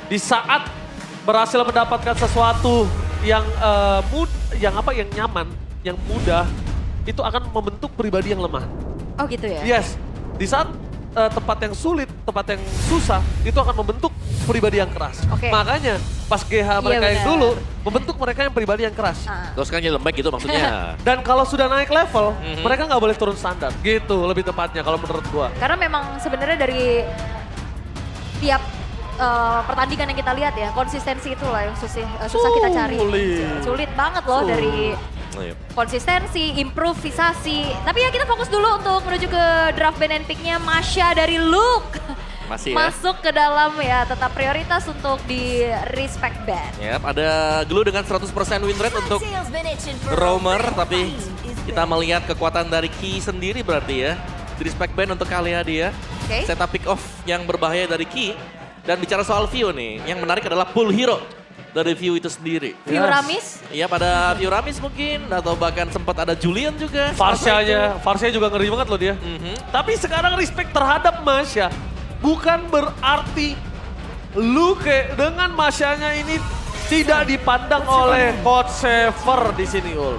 Di saat berhasil mendapatkan sesuatu yang yang nyaman, yang mudah, itu akan membentuk pribadi yang lemah. Oh gitu ya? Yes, di saat tempat yang sulit, tempat yang susah, itu akan membentuk pribadi yang keras. Oke. Makanya pas GH mereka yang benar. dulu, membentuk mereka yang pribadi yang keras. Terus kan jadi lembek gitu maksudnya. Dan kalau sudah naik level, mereka nggak boleh turun standar. Gitu lebih tepatnya kalau menurut gua. Karena memang sebenarnya dari tiap pertandingan yang kita lihat ya, konsistensi itulah yang susah kita cari. Sulit banget loh dari Oh, iya. konsistensi, improvisasi. Tapi ya kita fokus dulu untuk menuju ke draft band and pick-nya Masha dari Luke. Masih ya. Masuk ke dalam ya, tetap prioritas untuk di respect band. Yap, ada Glue dengan 100% win rate untuk Roamer, tapi kita melihat kekuatan dari Ki sendiri berarti ya. Di respect band untuk Kalia dia. Oke. Setup pick off yang berbahaya dari Ki. Dan bicara soal view nih, yang menarik adalah pull hero dari view itu sendiri. View Yes. Ramis, Iya, pada view Ramis mungkin, atau bahkan sempat ada Julian juga. Farsia juga ngeri banget loh dia. Tapi sekarang respect terhadap Masha bukan berarti Luke dengan Masyanya ini tidak dipandang oleh Coach Sever di sini, Ul.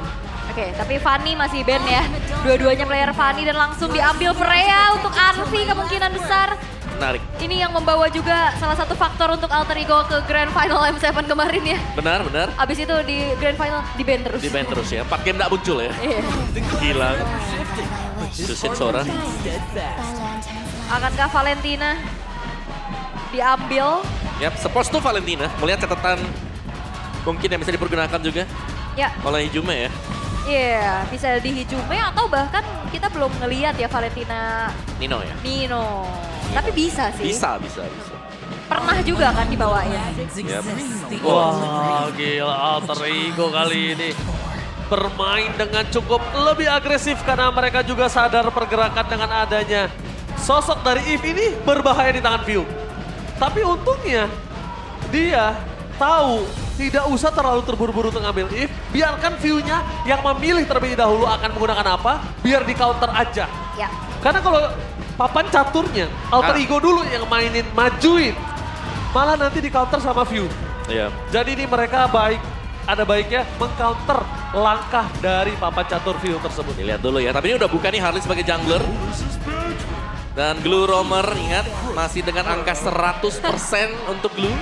oke, tapi Fanny masih band ya. Dua-duanya player Fanny dan langsung diambil Freya untuk Arvi kemungkinan besar. Menarik. Ini yang membawa juga salah satu faktor untuk Alter Ego ke Grand Final M7 kemarin ya. Benar, benar. Abis itu di Grand Final di band terus. Di band terus ya, 4 game gak muncul ya. Iya. Gila. Susit Sora. Akankah Valentina diambil? Yap, supposed to Valentina. Melihat catatan mungkin yang bisa dipergunakan juga Ya, oleh Hijume ya. iya bisa di Hijume atau bahkan kita belum ngelihat ya Valentina Nino ya. Nino. Tapi bisa sih. Bisa. Pernah juga kan dibawain. Yap. Wah, gila Alter Ego kali ini bermain dengan cukup lebih agresif karena mereka juga sadar pergerakan dengan adanya sosok dari Eve ini berbahaya di tangan View. Tapi untungnya dia tahu tidak usah terlalu terburu-buru untuk ngambil Eve, biarkan View-nya yang memilih terlebih dahulu akan menggunakan apa, biar di counter aja. Ya. Karena kalau papan caturnya, Alter Ego dulu yang mainin, majuin. Malah nanti di counter sama View. Iya. Jadi ini mereka ada baiknya mengcounter langkah dari papan catur View tersebut. Dilihat dulu ya, tapi ini udah buka nih Harley sebagai jungler. Dan Glue Roamer, ingat masih dengan angka 100% untuk Glue.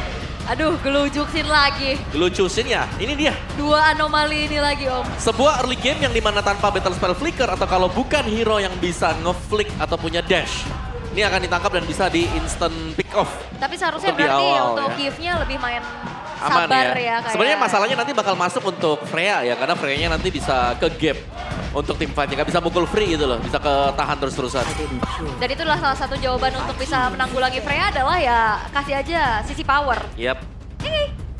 Aduh, gelujuksin lagi. Glue Chusin ya, ini dia. Dua anomali ini lagi Om. Sebuah early game yang dimana tanpa battle spell flicker atau kalau bukan hero yang bisa nge-flick atau punya dash. Ini akan ditangkap dan bisa di instant pick off. Tapi seharusnya Untuk di berarti awal, untuk ya. Kiev-nya lebih main Aman sabar ya. ya. Kayak. Sebenarnya masalahnya nanti bakal masuk untuk Freya ya, karena Freya-nya nanti bisa ke gap untuk tim fight. Nggak bisa mukul free gitu loh, bisa ketahan terus-terusan. Dan itu adalah salah satu jawaban untuk bisa menanggulangi Freya adalah ya kasih aja sisi power. Yap.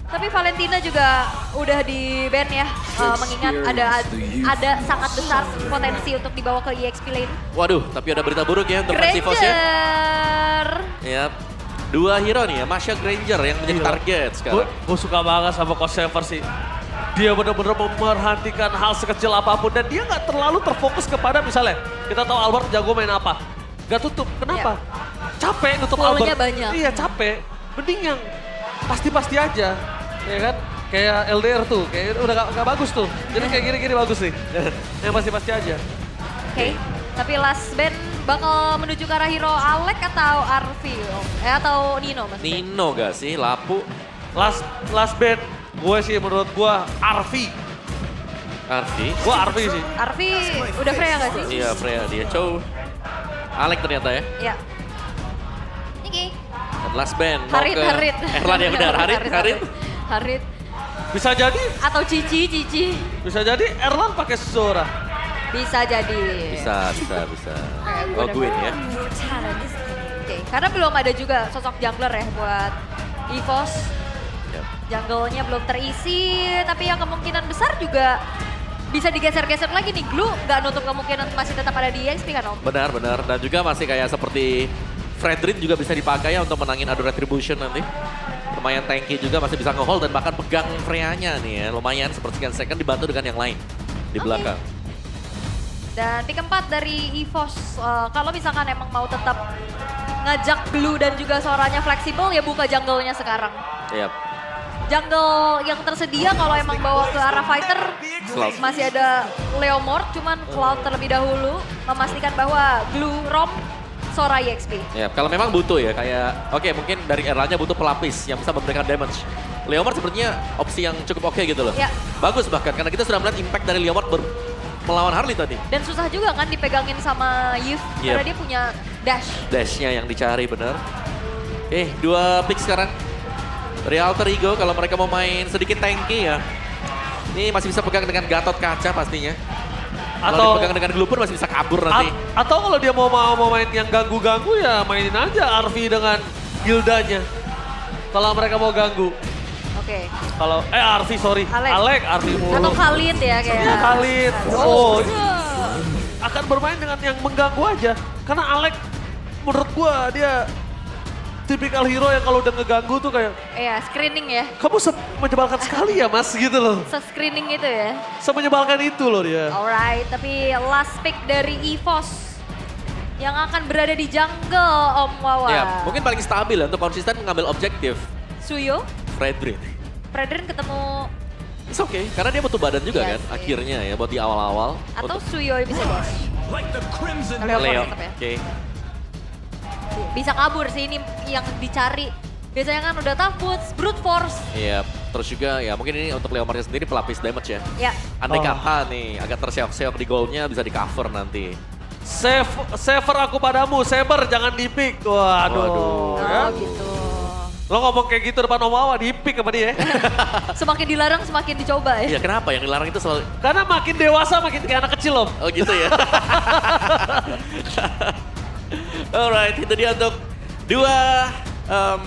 Tapi Valentina juga udah di ban ya, mengingat ada sangat besar potensi untuk dibawa ke EXP lane. Waduh, tapi ada berita buruk ya untuk versi Foss ya. Granger. Yap. Dua hero nih ya, Masha Granger yang menjadi Gila. target sekarang. Gue suka banget sama Coach Sever sih. Dia benar-benar memperhatikan hal sekecil apapun dan dia nggak terlalu terfokus kepada misalnya kita tahu Albert jago main apa. Gak tutup, kenapa? Capek nutup Poolnya Albert. banyak. Iya capek, mending yang pasti-pasti aja. Ya kan? Kayak LDR tuh, kayak udah gak bagus tuh. Jadi kayak gini-gini bagus nih. Yang pasti-pasti aja. Oke, tapi last band bakal menuju ke arah hero Alec atau Arvi? Atau Nino mas? Nino gak sih, Lapu, Last band, gue sih menurut gue Arvi. Arvi. Gue Arvi sih. Arvi udah Freya gak sih? Iya, Freya dia cow. Alec ternyata ya. Iya. Niki. Dan last band mau Harit, ke Harit. Erlan ya benar, Harit. Harit. Bisa jadi, Atau Cici. bisa jadi Erlan pakai Sora. Bisa jadi. Bisa. Oh, Gwyn ya. Oke, karena belum ada juga sosok jungler ya buat EVOS. Yap. Jungle-nya belum terisi, tapi yang kemungkinan besar juga bisa digeser-geser lagi nih. Glue nggak nutup kemungkinan masih tetap ada di EXP kan Om? Benar. Dan juga masih kayak seperti Fredrin juga bisa dipakai ya untuk menangin adu retribution nanti. Lumayan tanky juga, masih bisa nge-hold dan bahkan pegang Freya-nya nih ya. Lumayan sepersekian second dibantu dengan yang lain di Oke. belakang. Dan pick keempat dari EVOS, kalau misalkan emang mau tetap ngajak Blue dan juga Soranya fleksibel ya buka jungle-nya sekarang. Yap. Jungle yang tersedia kalau emang bawa ke arah fighter Cloud. masih ada Leomord, cuman Cloud terlebih dahulu memastikan bahwa Blue Rom Sora EXP. Ya, kalau memang butuh ya kayak oke mungkin dari Erlanya butuh pelapis yang bisa memberikan damage. Leomord sepertinya opsi yang cukup oke gitu loh. Ya. Bagus bahkan karena kita sudah melihat impact dari Leomord melawan Harley tadi. Dan susah juga kan dipegangin sama Yves karena dia punya dash. Dashnya yang dicari bener. Oke, 2 pick sekarang. Dari Alter Ego kalau mereka mau main sedikit tanky ya. Ini masih bisa pegang dengan Gatot Kaca pastinya. Kalau dipegang dengan Glooper masih bisa kabur nanti. Atau kalau dia mau main yang ganggu-ganggu ya mainin aja Arvi dengan gildanya. Kalau mereka mau ganggu. Oke. Kalau Arvi sorry. Alek Arvi mulu. Atau Khalid ya kayak. Iya Khalid. Oh. Akan bermain dengan yang mengganggu aja. Karena Alek menurut gua dia tipikal hero yang kalau udah ngeganggu tuh kayak Iya, screening ya. kamu menyebalkan sekali ya mas gitu loh. Se-screening itu ya. Semenyebalkan itu loh dia. Alright, tapi last pick dari EVOS yang akan berada di jungle Om Wawa. Ya, mungkin paling stabil ya untuk konsisten mengambil objektif. Suyo, Fredrin. Fredrin ketemu It's okay, karena dia butuh badan juga Iya kan sih. akhirnya ya buat di awal-awal. atau Suyo bisa dash. Leopard Leo. tetap ya. Oke. Bisa kabur sih ini yang dicari. Biasanya kan udah tough boots, brute force. Iya, terus juga ya mungkin ini untuk Leomardnya sendiri pelapis damage ya. Ya, Andai kata nih agak terseok-seok di goalnya bisa di cover nanti. Saver aku padamu, Saber jangan di-pick. Waduh. Waduh. Ya. oh gitu. Lo ngomong kayak gitu depan Om Wawa, di-pick sama dia. Semakin dilarang semakin dicoba ya. Iya kenapa yang dilarang itu selalu... Karena makin dewasa makin kayak anak kecil Om. Oh gitu ya. Alright, itu dia untuk 2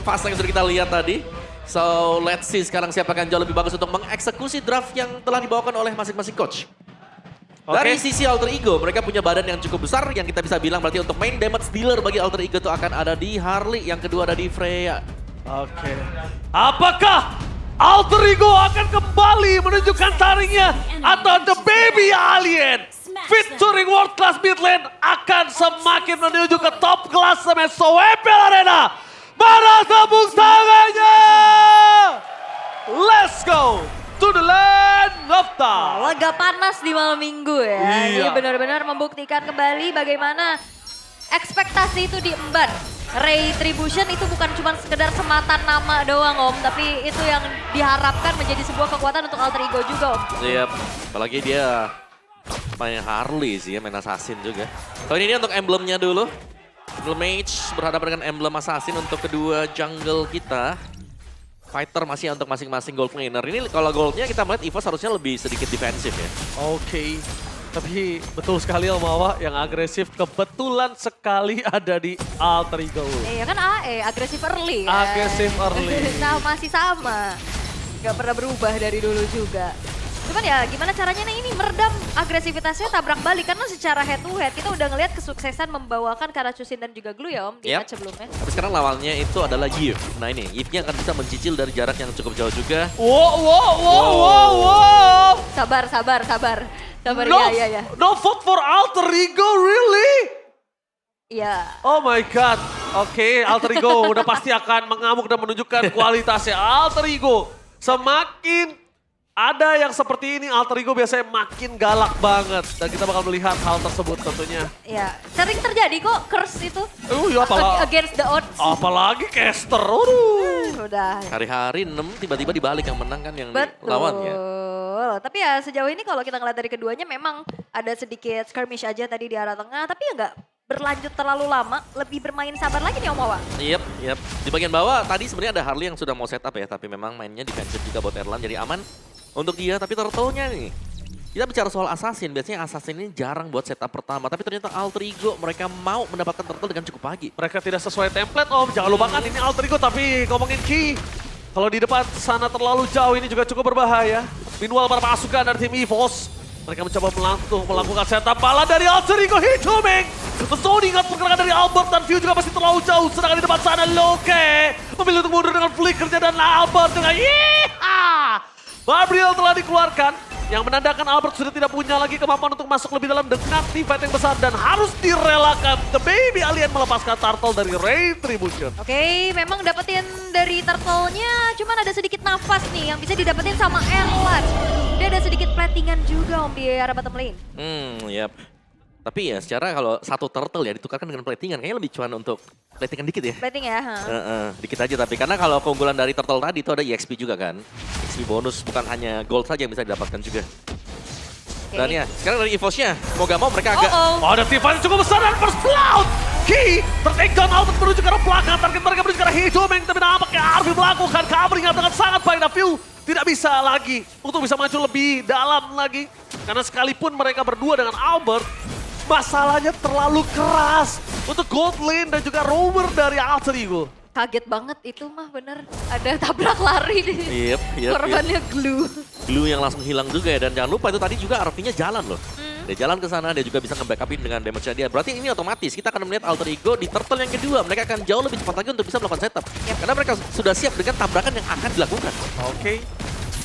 fase yang sudah kita lihat tadi. So, let's see sekarang siapa akan jauh lebih bagus untuk mengeksekusi draft yang telah dibawakan oleh masing-masing coach. Dari sisi Alter Ego, mereka punya badan yang cukup besar yang kita bisa bilang berarti untuk main damage dealer bagi Alter Ego itu akan ada di Harley, yang kedua ada di Freya. Oke. Apakah Alter Ego akan kembali menunjukkan taringnya atau The Baby Alien featuring World Class Mid Lane akan semakin menuju ke top class sama Soepel Arena? Mana tepuk tangannya? Let's go to the land of time. Laga panas di malam minggu ya. Iya. Ini benar-benar membuktikan kembali bagaimana ekspektasi itu diemban. Retribution itu bukan cuma sekedar semata nama doang Om, tapi itu yang diharapkan menjadi sebuah kekuatan untuk Alter Ego juga Om. Iya, apalagi dia main Harley sih ya, main Assassin juga. Kali ini untuk emblemnya dulu. Emblem Mage berhadapan dengan emblem Assassin untuk kedua jungle kita. Fighter masih untuk masing-masing gold laner. Ini kalau goldnya kita melihat EVOS harusnya lebih sedikit defensif ya. Oke. Tapi betul sekali Om Wawa yang agresif kebetulan sekali ada di Alter Ego. Iya kan AE, agresif early kan. Agresif early. Nah masih sama. Gak pernah berubah dari dulu juga. Cuman ya gimana caranya nih ini meredam agresivitasnya tabrak balik. Karena secara head to head kita udah ngelihat kesuksesan membawakan Karachusin dan juga Glue ya Om di match sebelumnya. Tapi sekarang lawannya itu adalah Yves. Nah ini, Yves-nya akan bisa mencicil dari jarak yang cukup jauh juga. Wow. Sabar. No, Ya. no vote for Alter Ego, really? Iya. Oh my God. Oke, Alter Ego udah pasti akan mengamuk dan menunjukkan kualitasnya. Alter Ego semakin ada yang seperti ini, Alter Ego biasanya makin galak banget. Dan kita bakal melihat hal tersebut tentunya. Iya, sering terjadi kok curse itu. Ya apalagi, Against the odds. apalagi caster, aduh. Udah. Hari-hari 6 tiba-tiba dibalik yang menang kan yang Betul. lawannya. Tapi ya sejauh ini kalau kita ngeliat dari keduanya memang ada sedikit skirmish aja tadi di arah tengah. Tapi ya nggak berlanjut terlalu lama. Lebih bermain sabar lagi nih Om Wawa. Yep. Di bagian bawah tadi sebenarnya ada Harley yang sudah mau setup ya. Tapi memang mainnya defensif juga buat Erlan. Jadi aman untuk dia. Tapi turtle-nya nih. Kita bicara soal Assassin. Biasanya Assassin ini jarang buat setup pertama. Tapi ternyata Alter Ego mereka mau mendapatkan turtle dengan cukup pagi. Mereka tidak sesuai template Om, jangan lupakan ini Alter Ego tapi ngomongin key. Kalau di depan sana terlalu jauh ini juga cukup berbahaya. Meanwhile para pasukan dari tim EVOS. Mereka mencoba melakukan setup bala dari Alter Ego Hitomeng. Sony ingat pergerakan dari Albert dan View juga masih terlalu jauh. Sedangkan di depan sana Loke memilih untuk mundur dengan flickernya dan Albert dengan Yeeha! Barbriel telah dikeluarkan. Yang menandakan Albert sudah tidak punya lagi kemampuan untuk masuk lebih dalam dengan teamfight yang besar dan harus direlakan. The Baby Alien melepaskan Turtle dari Retribution. Oke, memang dapetin dari turtle-nya cuman ada sedikit nafas nih yang bisa didapetin sama Erlan. Dia ada sedikit platingan juga Om di arah bottom lane. Yap. Tapi ya secara kalau satu turtle ya ditukarkan dengan platingan, kayaknya lebih cuan untuk platingan dikit ya. Plating ya. Dikit aja tapi karena kalau keunggulan dari turtle tadi itu ada EXP juga kan. EXP bonus bukan hanya gold saja yang bisa didapatkan juga. Dan ya sekarang dari EVOS-nya mau gak mau mereka agak... Oh, ada teamfight yang cukup besar dan first blood. Ki ter-take down Albert menuju ke arah belakang. Target mereka menuju ke arah Hijomeng. Tapi nampaknya Arvi melakukan covering dengan sangat baik. Nah, View tidak bisa lagi untuk bisa maju lebih dalam lagi. Karena sekalipun mereka berdua dengan Albert, masalahnya terlalu keras untuk gold lane dan juga roamer dari Alter Ego. Kaget banget itu mah bener. Ada tabrak lari nih. Yep. Korbannya glue. Glue yang langsung hilang juga ya. Dan jangan lupa itu tadi juga Arvi-nya jalan loh. Dia jalan ke sana, dia juga bisa nge-backupin dengan damage-nya dia. Berarti ini otomatis kita akan melihat Alter Ego di turtle yang kedua. Mereka akan jauh lebih cepat lagi untuk bisa melakukan setup. Karena mereka sudah siap dengan tabrakan yang akan dilakukan. Oke.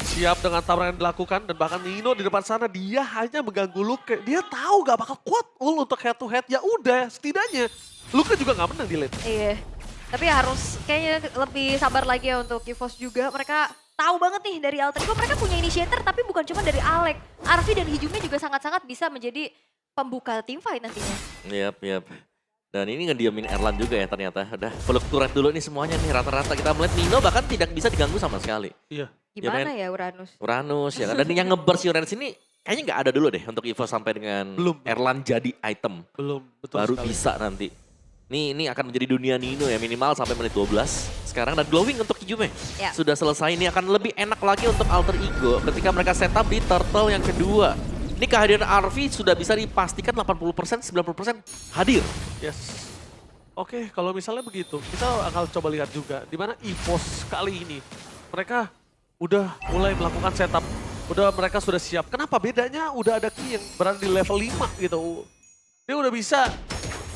Siap dengan tabrakan yang dilakukan dan bahkan Nino di depan sana dia hanya mengganggu Luke. Dia tahu gak bakal kuat untuk head to head. Ya udah setidaknya Luke juga gak menang di lane. Iya. Tapi harus kayaknya lebih sabar lagi ya untuk EVOS juga. Mereka tahu banget nih dari Alter Ego mereka punya initiator tapi bukan cuma dari Alex. Arvi dan Hijumi juga sangat-sangat bisa menjadi pembuka teamfight nantinya. Yap. Dan ini ngediamin Erlan juga ya ternyata. Udah peluk turret dulu nih semuanya nih rata-rata. Kita melihat Nino bahkan tidak bisa diganggu sama sekali. Iya. Gimana ya Uranus? Uranus ya kan. Dan yang nge-burst Uranus ini kayaknya nggak ada dulu deh untuk EVOS sampai dengan Erlan jadi item. Belum, betul Baru sekali. bisa nanti. Ini akan menjadi dunia Nino ya minimal sampai menit 12 sekarang. Dan glowing untuk Hijumi sudah selesai. Ini akan lebih enak lagi untuk Alter Ego ketika mereka setup di turtle yang kedua. Ini kehadiran Arvi sudah bisa dipastikan 80%, 90% hadir. Yes. Oke, kalau misalnya begitu, kita akan coba lihat juga di mana EVOS kali ini. Mereka udah mulai melakukan setup, mereka sudah siap. Kenapa bedanya udah ada Ki yang berada di level 5 gitu. Dia udah bisa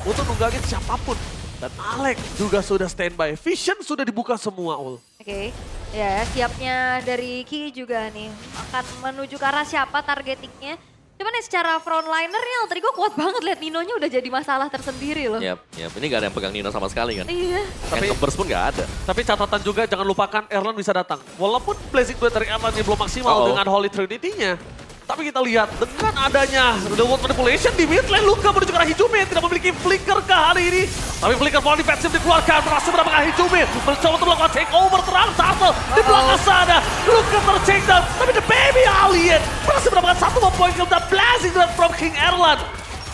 untuk nunggangin siapapun. Dan Alex juga sudah standby. Vision sudah dibuka semua, Ul. Oke. Ya, siapnya dari Ki juga nih akan menuju ke arah siapa targetingnya. Cuman ya secara frontlinernya Alter Ego kuat banget, lihat Ninonya udah jadi masalah tersendiri loh. Yap. Ini gak ada yang pegang Nino sama sekali kan. Iya. Tapi burst pun gak ada. Tapi catatan juga jangan lupakan Erlan bisa datang. Walaupun Blazing Blade dari Erlan ini belum maksimal dengan Holy Trinity-nya. Tapi kita lihat dengan adanya The World Manipulation di mid lane, Luka menuju ke arah Hijumi yang tidak memiliki flicker ke hari ini. Tapi flicker power defensif dikeluarkan, berhasil mendapatkan Hijumi. Mencoba untuk melakukan takeover terang Turtle di belakang sana. Luka ter-take down, tapi The Baby Alien berhasil mendapatkan satu poin kill dan Blazing Blade from King Erlan.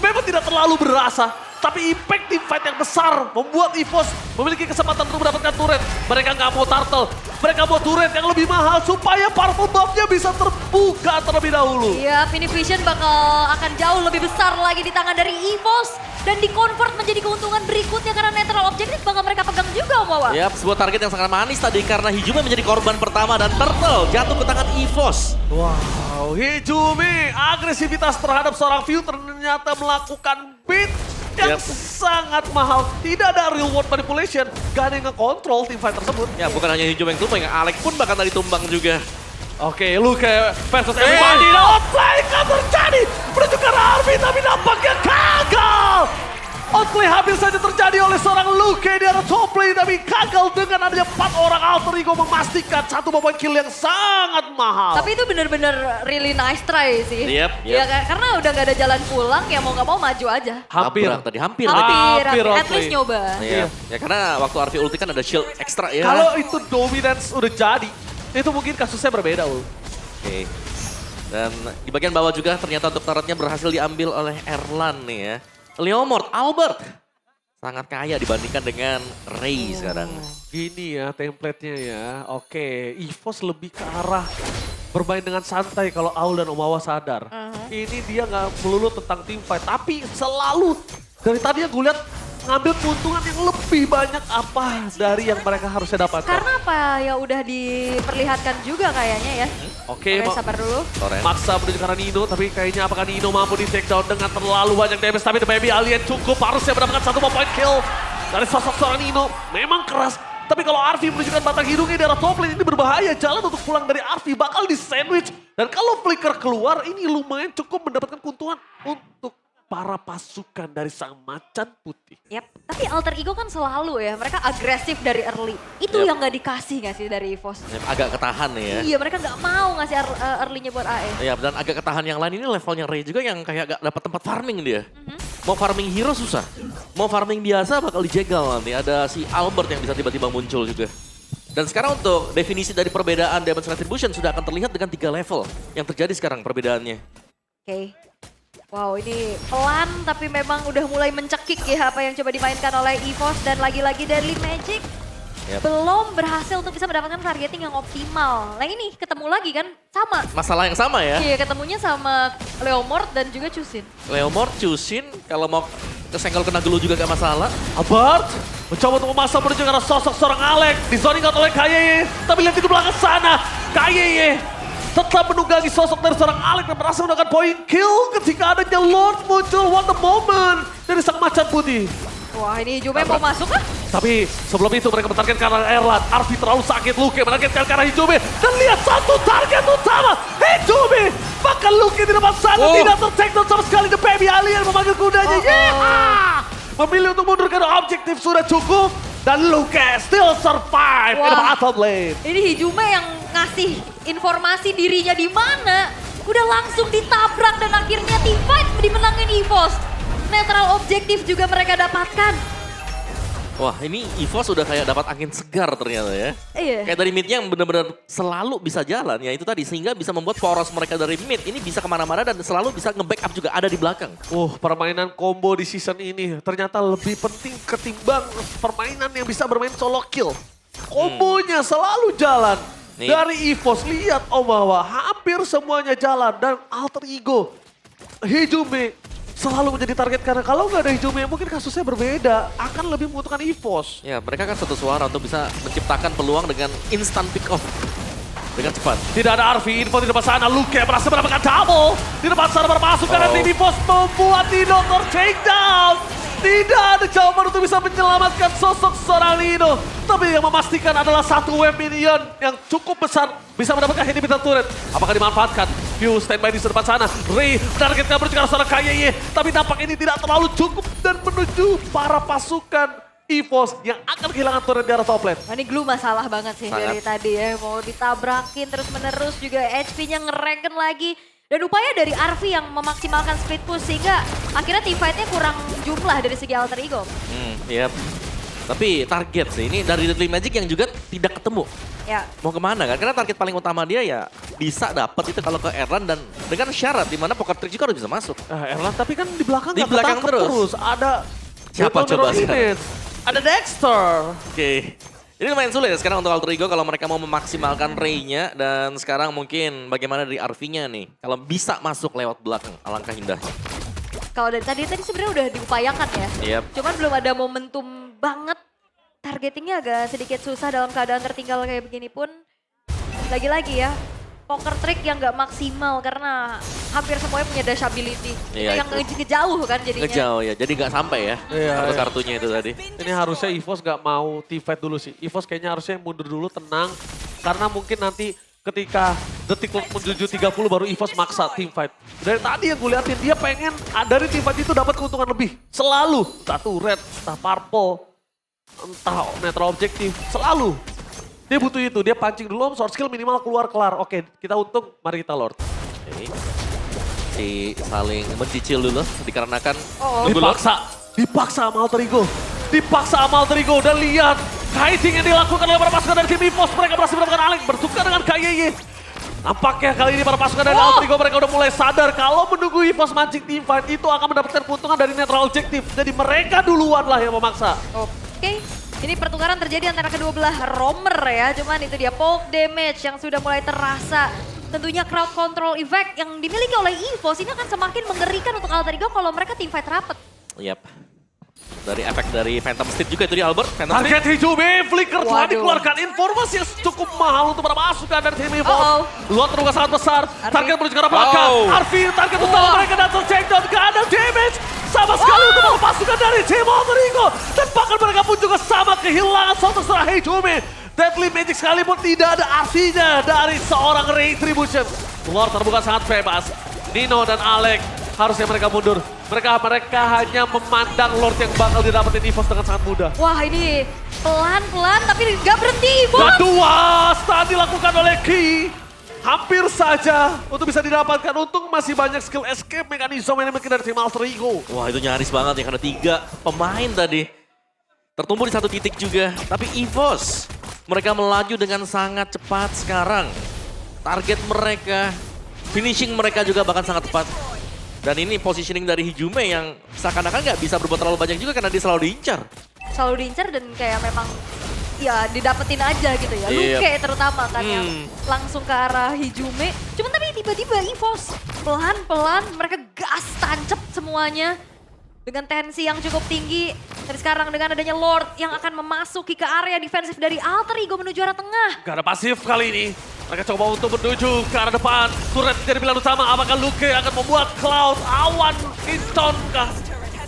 Memang tidak terlalu berasa, tapi impact team fight yang besar membuat EVOS memiliki kesempatan untuk mendapatkan turret. Mereka nggak mau turtle, mereka mau turret yang lebih mahal supaya powerful buff-nya bisa terbuka terlebih dahulu. Iya, Fini Vision akan jauh lebih besar lagi di tangan dari EVOS dan di-convert menjadi keuntungan berikutnya karena netral objektif bakal mereka pegang juga Om Wawa. Yap, sebuah target yang sangat manis tadi karena Hijumi menjadi korban pertama dan Turtle jatuh ke tangan EVOS. Wow, Hijumi agresivitas terhadap seorang View ternyata melakukan beat yang sangat mahal. Tidak ada real world manipulation, gak ada yang nge-control teamfight tersebut. Ya, bukan hanya Hijumi yang tumbang, Alex pun bahkan tadi tumbang juga. Oke, Luke versus everybody. Outplay kan terjadi. Menuju ke Arvi tapi nampaknya gagal. Outplay hampir saja terjadi oleh seorang Luke di arah top lane. Tapi gagal dengan adanya 4 orang Alter Ego memastikan satu poin kill yang sangat mahal. Tapi itu bener-bener really nice try sih. Yep. Ya, karena udah gak ada jalan pulang, ya mau gak mau maju aja. Hampir. Tadi hampir. At outplay. least nyoba. Iya. Ya karena waktu Arvi ulti kan ada shield ekstra ya. Kalau itu dominance udah jadi, itu mungkin kasusnya berbeda, Ul. Oke. Dan di bagian bawah juga ternyata untuk turretnya berhasil diambil oleh Erlan nih ya. Leomord, Albert. Sangat kaya dibandingkan dengan Ray sekarang. Gini ya template-nya ya. Oke, EVOS lebih ke arah bermain dengan santai kalau Aul dan Omawa sadar. Ini dia nggak melulu tentang team fight, tapi selalu dari tadi yang gue lihat ngambil keuntungan yang lebih banyak apa dari yang mereka harusnya dapatkan. Karena apa ya udah diperlihatkan juga kayaknya ya. Oke, sabar dulu. maksa menuju ke arah Nino, tapi kayaknya apakah Nino mampu di take down dengan terlalu banyak damage. Tapi The Baby Alien cukup harusnya mendapatkan satu poin kill dari sosok seorang Nino. Memang keras, Tapi kalau Arfi menunjukkan batang hidungnya di arah top lane, ini berbahaya. Jalan untuk pulang dari Arfi bakal di sandwich. Dan kalau Flicker keluar, ini lumayan cukup mendapatkan keuntungan untuk para pasukan dari sang macan putih. Yap, tapi Alter Ego kan selalu ya, mereka agresif dari early. Itu Yap. yang gak dikasih gak sih dari EVOS? Agak ketahan nih ya. Iya, mereka gak mau ngasih early-nya buat AE. Ya, dan agak ketahan yang lain ini levelnya Ray juga yang kayak gak dapat tempat farming dia. Mau farming hero susah. Mau farming biasa bakal dijegal nanti. Ada si Albert yang bisa tiba-tiba muncul juga. Dan sekarang untuk definisi dari perbedaan Damage Retribution sudah akan terlihat dengan 3 level yang terjadi sekarang perbedaannya. Oke. Wow, ini pelan tapi memang udah mulai mencekik ya apa yang coba dimainkan oleh EVOS. Dan lagi-lagi Deadly Magic belum berhasil untuk bisa mendapatkan targeting yang optimal. Nah ini ketemu lagi kan sama. Masalah yang sama ya. Iya, ketemunya sama Leomord dan juga Chusin. Leomord, Chusin, kalau mau kesenggol kena gelu juga gak masalah. Albert mencoba untuk memasang menuju ke arah sosok seorang Alex. Dizoning out oleh KYY. Tapi lihat di belakang sana. KYY tetap menunggangi sosok dari seorang Alex dan berhasil mendapatkan point kill ketika adanya Lord muncul. What the moment dari sang macan putih. Wah, ini Jume mau masuk kah? Tapi sebelum itu mereka menarget ke arah Erlan. Arfi terlalu sakit, Luke menargetkan ke arah Hijube. Dan lihat satu target utama, Hijube. Bahkan Luke di depan sana tidak ter-take down sama sekali. The Baby Alien memanggil kudanya. Yeah! Memilih untuk mundur karena objektif sudah cukup. Dan Luke still survive in the bottom lane. Ini Hijume yang ngasih informasi dirinya di mana. Udah langsung ditabrak dan akhirnya teamfight dimenangin EVOS. Netral objektif juga mereka dapatkan. Wah, ini EVOS sudah kayak dapat angin segar ternyata ya. Iya. Kayak dari midnya yang benar-benar selalu bisa jalan ya itu tadi. Sehingga bisa membuat poros mereka dari mid ini bisa kemana-mana dan selalu bisa nge-backup juga ada di belakang. Permainan combo di season ini ternyata lebih penting ketimbang permainan yang bisa bermain solo kill. Kombonya selalu jalan. Nih. Dari EVOS, lihat bahwa hampir semuanya jalan. Dan Alter Ego, Hijube selalu menjadi target karena kalau nggak ada Hijube mungkin kasusnya berbeda. Akan lebih membutuhkan EVOS. Ya, mereka kan satu suara untuk bisa menciptakan peluang dengan instant pick off. Dengan cepat. Tidak ada Arfi, info di depan sana. Luke berhasil mendapatkan double. Di depan sana bermasuk karena tim EVOS membuat Nino takedown. Tidak ada jawaban untuk bisa menyelamatkan sosok seorang Nino. Tapi yang memastikan adalah satu wave minion yang cukup besar bisa mendapatkan inhibitor turret. Apakah dimanfaatkan? View standby di depan sana. Ray menargetkan menuju ke arah seorang KYY. Tapi nampak ini tidak terlalu cukup dan menuju para pasukan EVOS yang akan kehilangan turret di arah top lane. Wah, ini Glue masalah banget sih Sangat. dari tadi ya. Mau ditabrakin terus-menerus juga HP-nya ngeregen lagi. Dan upaya dari Arfi yang memaksimalkan split push sehingga akhirnya teamfight-nya kurang jumlah dari segi Alter Ego. Yep. Tapi target sih ini dari Deadly Magic yang juga tidak ketemu. Ya, Mau kemana kan? Karena target paling utama dia ya bisa dapat itu kalau ke Erlan dan dengan syarat di mana Poker Trick juga harus bisa masuk. Erlan tapi kan di belakang Di nggak belakang ketangkep terus. Ada Siapa Battle coba Mirror sekarang? Image. Ada Dexter. Oke. Ini lumayan sulit ya sekarang untuk Alter Ego kalau mereka mau memaksimalkan Ray-nya dan sekarang mungkin bagaimana dari Arfi-nya nih. Kalau bisa masuk lewat belakang, alangkah indahnya. kalau dari tadi sebenarnya udah diupayakan ya. Yep. Cuman belum ada momentum banget. Targetingnya agak sedikit susah dalam keadaan tertinggal kayak begini pun. Lagi-lagi ya, poker trick yang gak maksimal karena hampir semuanya punya dash ability. Iya, Itu yang itu. ngejauh kan jadinya. Ngejauh ya, jadi nggak sampai ya Iya, kartu-kartunya itu tadi. Ini harusnya EVOS gak mau teamfight dulu sih. EVOS kayaknya harusnya mundur dulu, tenang. Karena mungkin nanti ketika detik menuju 30 baru EVOS maksa teamfight. Dari tadi yang gue liatin, dia pengen dari teamfight itu dapat keuntungan lebih. Selalu. Entah red, entah purple, entah netral objektif. Selalu. Dia butuh itu, dia pancing dulu, short skill minimal keluar kelar. Oke, kita untung, mari kita Lord. Oke. Si saling mencicil dulu dikarenakan Dipaksa sama Alter Ego. Dipaksa sama Alter Ego dan lihat kiting yang dilakukan oleh para pasukan dari tim EVOS. Mereka berhasil mendapatkan Alex bertukar dengan KYY. Nampaknya kali ini para pasukan dari Alter Ego mereka udah mulai sadar kalau menunggu EVOS mancing teamfight itu akan mendapatkan keuntungan dari netral objektif. Jadi mereka duluan lah yang memaksa. Oke. Ini pertukaran terjadi antara kedua belah roamer ya, cuman itu dia poke damage yang sudah mulai terasa. Tentunya crowd control effect yang dimiliki oleh EVOS ini akan semakin mengerikan untuk Alter Ego kalau mereka teamfight rapet. Yap. Dari efek dari Phantom Steed juga itu di Albert. Phantom Steed. Target Hijube, Flicker telah Waduh. dikeluarkan informasi yang cukup mahal untuk para pasukan dari tim EVOS. Luar terbuka sangat besar, target menuju ke arah belakang. Wow. Arfi, target utama mereka dan tercheck down, gak ada damage. sama sekali untuk pasukan dari tim Alter Ego. Dan bahkan mereka pun juga sama kehilangan sosok seorang Heijume. Deadly Magic sekalipun tidak ada artinya dari seorang Retribution. Lord terbuka sangat bebas. Nino dan Alex harusnya mereka mundur. Mereka hanya memandang Lord yang bakal didapetin EVOS dengan sangat mudah. Wah ini pelan-pelan tapi gak berhenti EVOS. Kedua stun dilakukan oleh Ki. Hampir saja untuk bisa didapatkan. Untung masih banyak skill escape mekanisme yang dimiliki dari tim Alter Ego. Wah itu nyaris banget ya karena 3 pemain tadi. Tertumbuh di satu titik juga. Tapi EVOS mereka melaju dengan sangat cepat sekarang. Target mereka, finishing mereka juga bahkan sangat tepat. Dan ini positioning dari Heijume yang seakan-akan nggak bisa berbuat terlalu banyak juga karena dia selalu diincar. Selalu diincar dan kayak memang ya didapetin aja gitu ya. Luke terutama kan yang langsung ke arah Heijume. Cuman tapi tiba-tiba EVOS pelan-pelan mereka gas tancap semuanya. Dengan tensi yang cukup tinggi. Dan sekarang dengan adanya Lord yang akan memasuki ke area defensif dari Alter Ego menuju arah tengah. Gak ada pasif kali ini. Mereka coba untuk menuju ke arah depan. Turret jadi pilihan utama. Apakah Luke akan membuat Cloud awan Inston kah?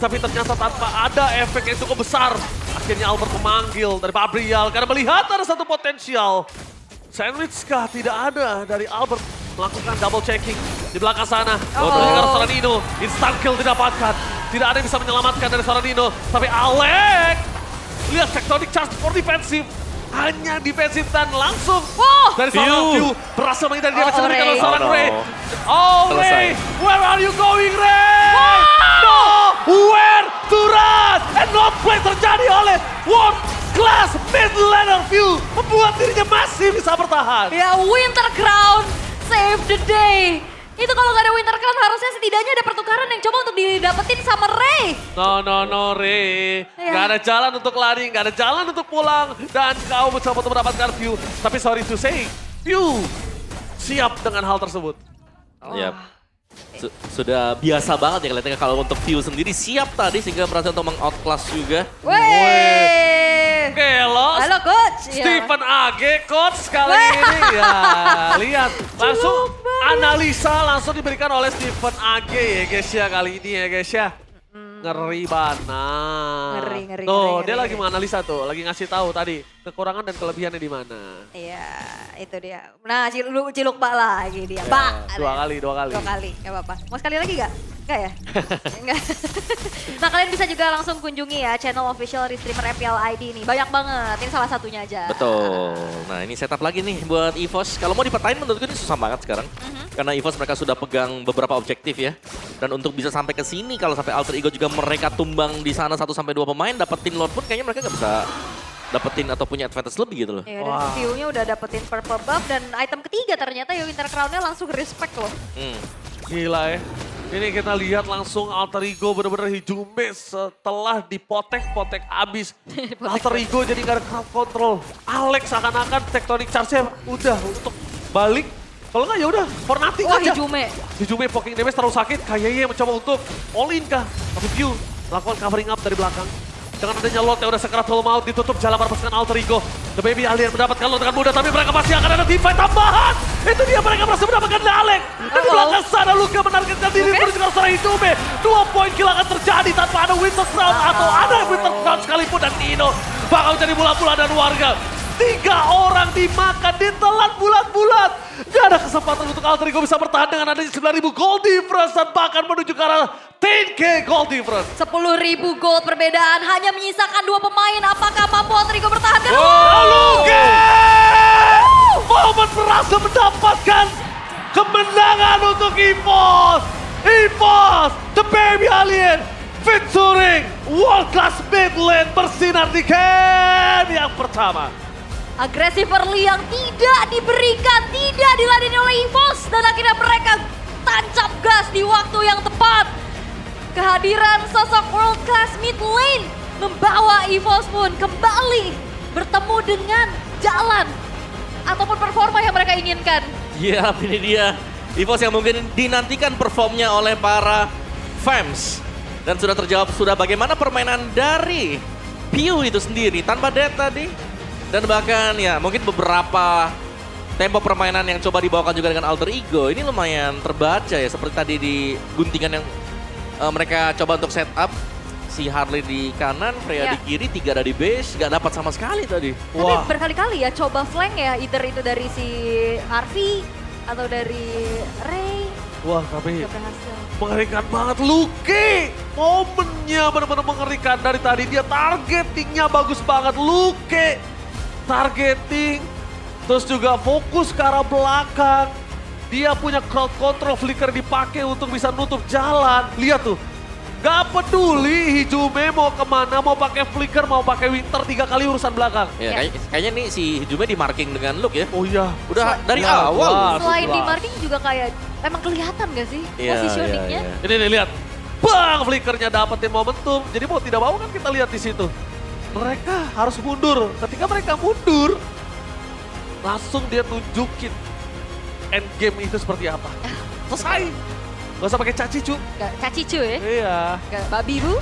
Tapi ternyata tanpa ada efek yang cukup besar. Akhirnya Albert memanggil dari Fabrial. Karena melihat ada satu potensial. Sandwich kah? Tidak ada dari Albert. Melakukan double checking di belakang sana. Dari seorang Nino. Instant kill didapatkan. Tidak ada yang bisa menyelamatkan dari seorang Nino. Tapi Alex. Lihat Tectonic Charge for defensif. Hanya defensif dan langsung dari seorang View berhasil menghindari damage dari seorang Ray. Oh Ray, where are you going Ray? No, where to run? And not play terjadi oleh World Class Mid Laner View. Membuat dirinya masih bisa bertahan. Ya Winter Crown, save the day. Itu kalau nggak ada Winter Crown harusnya setidaknya ada pertukaran yang coba untuk didapetin sama Ray. No, Ray. Gak ada jalan untuk lari, gak ada jalan untuk pulang. Dan kau mencoba untuk mendapatkan View. Tapi sorry to say, View siap dengan hal tersebut. Yap. Sudah biasa banget ya kelihatannya kalau untuk View sendiri siap tadi sehingga berhasil untuk meng-outclass juga. Wey. Kelos. Halo coach. Stephen AG coach kali ini ya. Lihat langsung analisa langsung diberikan oleh Stephen AG ya guys ya kali ini ya guys ya. Ngeri banget. Ngeri. Tuh dia lagi menganalisa tuh, lagi ngasih tahu tadi kekurangan dan kelebihannya di mana. Iya, itu dia. Nah, ciluk bak lagi dia. Ya, Bak. dua kali. Dua kali, gak apa-apa. Mau sekali lagi gak? Enggak ya? Enggak. Nah, kalian bisa juga langsung kunjungi ya channel official streamer MPL ID nih. Banyak banget, ini salah satunya aja. Betul. Nah ini setup lagi nih buat EVOS. Kalau mau dipatain menurutku ini susah banget sekarang. Karena EVOS mereka sudah pegang beberapa objektif ya. Dan untuk bisa sampai ke sini kalau sampai Alter Ego juga mereka tumbang di sana 1-2 pemain, dapetin Lord pun kayaknya mereka nggak bisa dapetin atau punya advantage lebih gitu loh. Iya, dan View-nya udah dapetin purple buff dan item ketiga ternyata ya Winter Crown-nya langsung respect loh. Gila ya. Ini kita lihat langsung Alter Ego bener-bener Heijume setelah dipotek abis. Alter Ego jadi gak ada crowd control. Alex seakan-akan Tectonic Charge-nya udah untuk balik. Kalau nggak ya udah for nothing aja. Heijume poking damage terlalu sakit. Kayaknya mencoba untuk all in kah? Tapi View lakukan covering up dari belakang. Dengan adanya Lord yang udah sekerat full maut ditutup jalan pasukan Alter Ego. The Baby Alien mendapatkan Lord dengan mudah tapi mereka pasti akan ada team fight tambahan. Itu dia mereka berhasil mendapatkan Alex. Dan di belakang sana Luka menargetkan diri menuju ke seorang Heijume. 2 poin kill akan terjadi tanpa ada Winter Crown atau ada Winter Crown sekalipun dan Nino bakal jadi bola-bola dan warga. 3 orang dimakan, ditelan bulat-bulat. Gak ada kesempatan untuk Alter Ego bisa bertahan dengan adanya 9.000 gold difference dan bahkan menuju ke arah 10k gold difference. 10.000 gold perbedaan hanya menyisakan 2 pemain. Apakah mampu Alter Ego bertahan? Luke! Momen berhasil mendapatkan kemenangan untuk EVOS. EVOS, The Baby Alien, featuring World Class Mid Lane bersinar di game yang pertama. Agresif early yang tidak diberikan, tidak diladeni oleh EVOS. Dan akhirnya mereka tancap gas di waktu yang tepat. Kehadiran sosok World Class Mid Lane membawa EVOS pun kembali bertemu dengan jalan ataupun performa yang mereka inginkan. Iya, ini dia. EVOS yang mungkin dinantikan performnya oleh para fans. Dan sudah terjawab sudah bagaimana permainan dari View itu sendiri tanpa death tadi. Dan bahkan ya mungkin beberapa tempo permainan yang coba dibawakan juga dengan Alter Ego ini lumayan terbaca ya. Seperti tadi di guntingan yang mereka coba untuk setup si Harley di kanan, Freya Ya. di kiri, 3 ada di base, nggak dapat sama sekali tadi. Tapi berkali-kali ya coba flank ya, either itu dari si Harvey atau dari Ray. Wah, tapi Gak berhasil. mengerikan banget. Luke, momennya benar-benar mengerikan dari tadi. Dia targetingnya bagus banget. Luke, targeting. Terus juga fokus ke arah belakang. Dia punya crowd control, flicker dipakai untuk bisa nutup jalan. Lihat tuh. Gak peduli Hijume mau kemana, mau pakai flicker, mau pakai winter, 3 kali urusan belakang. Ya, Ya. kayaknya nih si Hijume di marking dengan Luke ya. Oh iya. Udah dari Ya, awal. wah. Selain di sebelas. marking juga kayak emang kelihatan gak sih Iya, positioningnya? iya, iya. Ini nih lihat. Bang, flickernya dapetin momentum. Jadi mau tidak mau kan kita lihat di situ. Mereka harus mundur. Ketika mereka mundur, langsung dia nunjukin end game itu seperti apa. Selesai. Gak usah pakai caci, cu. Gak caci cuy ya? Iya. Gak babi bu?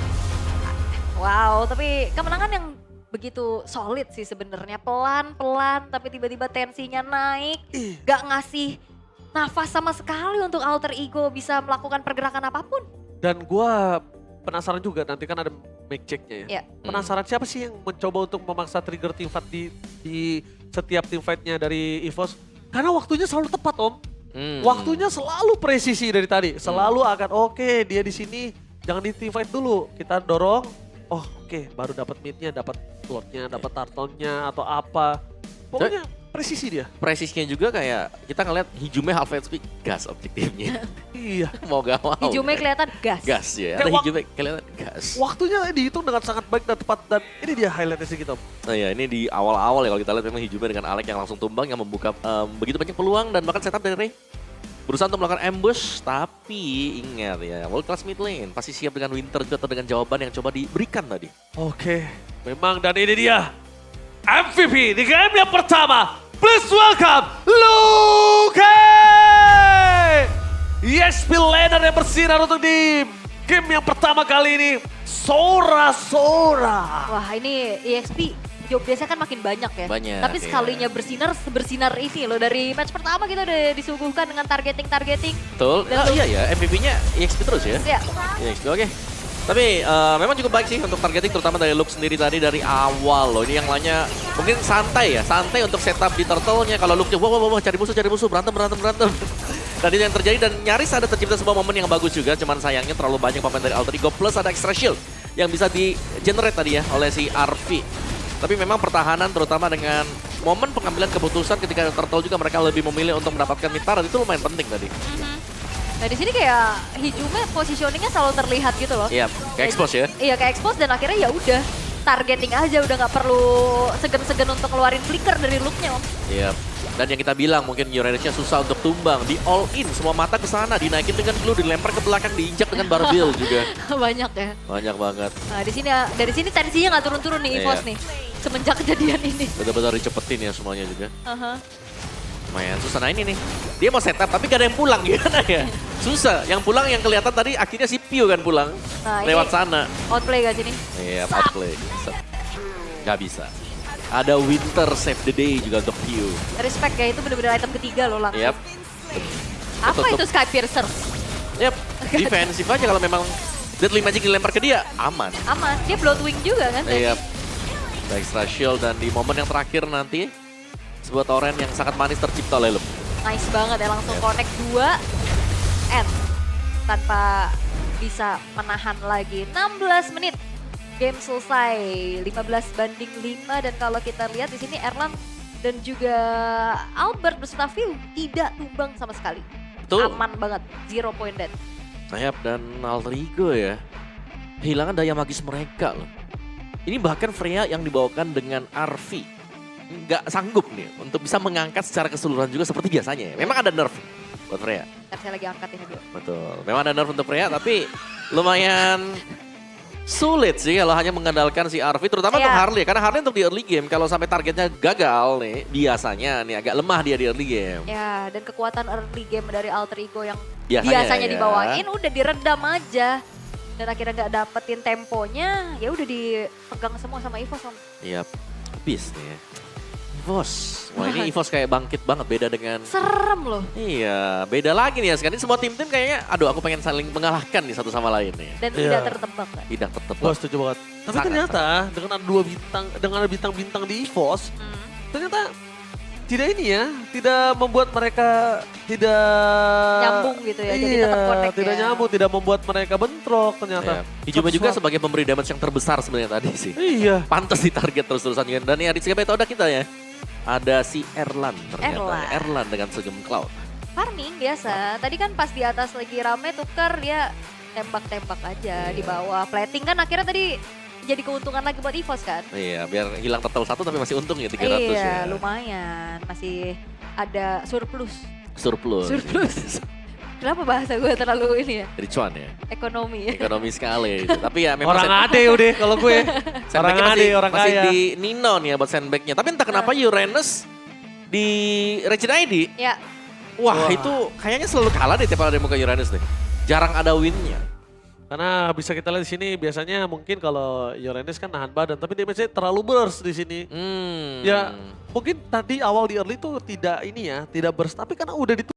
Wow, tapi kemenangan yang begitu solid sih sebenarnya. Pelan-pelan tapi tiba-tiba tensinya naik. Gak ngasih nafas sama sekali untuk alter ego bisa melakukan pergerakan apapun. Dan gua penasaran juga, nanti kan ada mic check-nya ya. Ya. Penasaran siapa sih yang mencoba untuk memaksa trigger teamfight di setiap teamfight-nya dari EVOS? Karena waktunya selalu tepat, Om. Waktunya selalu presisi dari tadi. Selalu akan oke, dia di sini jangan di teamfight dulu. Kita dorong. Oh, oke, baru dapat mid-nya, dapat slot-nya, dapat turtle-nya atau apa. Pokoknya presisi dia. Presisnya juga kayak kita ngeliat Hijume half HP gas objektifnya. Iya. Mau gak mau. Hijume kelihatan gas. Gas ya. Kayak Ada Hijume kelihatan gas. Waktunya dihitung dengan sangat baik dan tepat, dan ini dia highlightnya sih kita. Nah ya ini di awal-awal ya kalau kita lihat memang Hijume dengan Alec yang langsung tumbang yang membuka begitu banyak peluang dan bahkan setup dari Ray. Berusaha untuk melakukan ambush, tapi ingat ya, world class mid lane pasti siap dengan Winter juga atau dengan jawaban yang coba diberikan tadi. Oke, memang dan ini dia MVP di game yang pertama. Please welcome Luke! EXP laner yang bersinar untuk di game yang pertama kali ini. Sora. Wah ini EXP job biasa kan makin banyak ya. Banyak, Tapi iya. sekalinya bersinar ini loh. Dari match pertama kita udah disuguhkan dengan targeting. Betul, Dan iya ya MVP-nya EXP terus ya. Ya, EXP oke. Tapi memang cukup baik sih untuk targeting terutama dari Luke sendiri tadi dari awal loh. Ini yang lainnya mungkin santai ya, santai untuk setup di turtle-nya. Kalau Luke wah cari musuh, berantem. Dan itu yang terjadi dan nyaris ada tercipta sebuah momen yang bagus juga. Cuman sayangnya terlalu banyak pemain dari Alter Ego plus ada extra shield yang bisa di-generate tadi ya oleh si RV. Tapi memang pertahanan terutama dengan momen pengambilan keputusan ketika turtle juga mereka lebih memilih untuk mendapatkan mid turret itu lumayan penting tadi. nah di sini kayak Hijume positioningnya selalu terlihat gitu loh. Iya, kayak expose ya. Iya kayak expose dan akhirnya ya udah targeting aja, udah nggak perlu segen-segen untuk ngeluarin flicker dari looknya Om. Iya. Dan yang kita bilang mungkin Uranusnya susah untuk tumbang, di all in semua mata ke sana, dinaikin dengan glue, dilempar ke belakang, diinjak dengan barbell juga. Banyak ya. Banyak banget. Nah di sini dari sini tensinya nggak turun-turun nih EVOS Iya. nih semenjak kejadian ini. Benar-benar dicepetin ya semuanya juga. Aha. Lumayan susah. Nah ini nih, dia mau setup tapi gak ada yang pulang gimana ya? Susah, yang pulang yang kelihatan tadi akhirnya si Pio kan pulang Nah, lewat ini sana. Outplay gak sini? Iya, outplay. Gak bisa. Ada Winter save the day juga untuk Pio. Respect ya, itu bener-bener item ketiga loh langsung. Yap. Apa Betul. itu Sky Piercer? Yap, defensif aja kalau memang Deadly Magic dilempar ke dia, aman. Aman, dia Bloodwing juga kan tadi? Iya. Ada extra shield dan di momen yang terakhir nanti sebuah torrent yang sangat manis tercipta oleh Luke. Nice banget ya, langsung Yes. connect 2 end tanpa bisa menahan lagi. 16 menit game selesai, 15-5 dan kalau kita lihat di sini Erlang dan juga Albert beserta Phil tidak tumbang sama sekali. Betul. Aman banget, 0 point dead. Sayap dan Alter Ego ya. Kehilangan daya magis mereka loh. Ini bahkan Freya yang dibawakan dengan RV. Nggak sanggup nih untuk bisa mengangkat secara keseluruhan juga seperti biasanya ya. Memang ada nerf buat Freya. Ntar saya lagi angkat ini dulu. Betul. Memang ada nerf untuk Freya tapi lumayan sulit sih kalau hanya mengandalkan si RV terutama untuk Iya. Harley. Karena Harley untuk di early game kalau sampai targetnya gagal nih biasanya nih agak lemah dia di early game. Ya, dan kekuatan early game dari Alter Ego yang Biasanya biasanya ya. dibawain udah diredam aja. Dan akhirnya nggak dapetin temponya, ya udah dipegang semua sama EVOS. Om. Iya, habis nih ya. EVOS. Wah ini EVOS kayak bangkit banget, beda dengan... Serem loh. Iya, beda lagi nih ya. Sekarang ini semua tim-tim kayaknya, aduh aku pengen saling mengalahkan nih satu sama lain nih. Dan Iya. tidak tertebak kan. Tidak tetap. Gue setuju banget. Tapi Sangat, ternyata dengan ada 2 bintang, dengan ada bintang-bintang di EVOS, ternyata tidak ini ya, tidak membuat mereka tidak Nyambung gitu ya, jadi iya, tetap connect tidak ya. nyambung, tidak membuat mereka bentrok ternyata. Hijuma juga sebagai pemberi damage yang terbesar sebenarnya tadi sih. Iya. Pantas di target terus-terusan kan. Dan ya di Sky Beta udah kita ya. Ada si Erlan ternyata. Erlan. Erlan dengan senyum cloud. Farming biasa. Tadi kan pas di atas lagi rame tuker dia tembak-tembak aja di bawah. Plating kan akhirnya tadi jadi keuntungan lagi buat EVOS kan. Iya, biar hilang total 1 tapi masih untung ya 300 ya. Iya, lumayan. Masih ada surplus. Surplus. Surplus. Kenapa bahasa gue terlalu ini ya? Jadi cuan ya. Ekonomi ya. Ekonomi sekali. Gitu. Tapi ya memang Orang ade udah kalau gue. Orang sandbagnya ade, orang masih kaya. di Nino nih ya buat sandbagnya. Tapi entah kenapa Uranus di Regina ID, Ya, wah, Wah. itu kayaknya selalu kalah deh tiap ada muka Uranus nih. Jarang ada win-nya. Karena bisa kita lihat di sini biasanya mungkin kalau Uranus kan nahan badan, tapi damage-nya terlalu burst di sini. Ya mungkin tadi awal di early tuh tidak ini ya, tidak burst, tapi karena udah